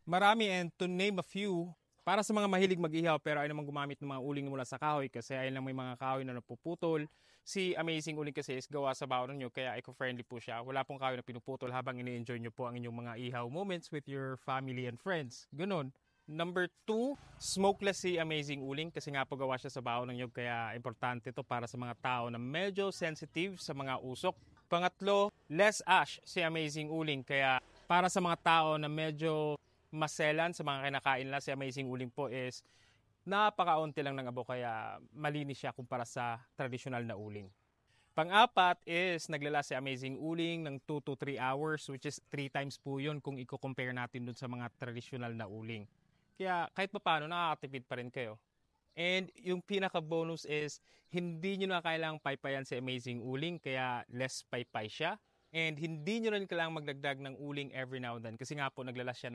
Marami, and to name a few, para sa mga mahilig mag-ihaw pero ayaw naman gumamit ng mga uling mula sa kahoy kasi ayun lang may mga kahoy na napuputol. Si Amazing Uling kasi is gawa sa baon nyo kaya eco-friendly po siya. Wala pong kahoy na pinuputol habang ini-enjoy nyo po ang inyong mga ihaw moments with your family and friends. Ganon. Number 2, smokeless si Amazing Uling kasi nga po gawa siya sa baon ng nyug kaya importante to para sa mga tao na medyo sensitive sa mga usok. Pangatlo, less ash si Amazing Uling kaya para sa mga tao na medyo maselan sa mga kinakain nila, si Amazing Uling po is napakaunti lang ng abo kaya malinis siya kumpara sa traditional na uling. Pang-apat is naglala si Amazing Uling ng 2 to 3 hours which is 3 times po yun kung i-compare natin dun sa mga traditional na uling. Kaya kahit pa paano nakakatipid pa rin kayo. And yung pinaka-bonus is hindi nyo na kailangang paypayan si Amazing Uling kaya less paypay siya. And hindi nyo rin kailangang magdagdag ng uling every now and then kasi nga po naglala siya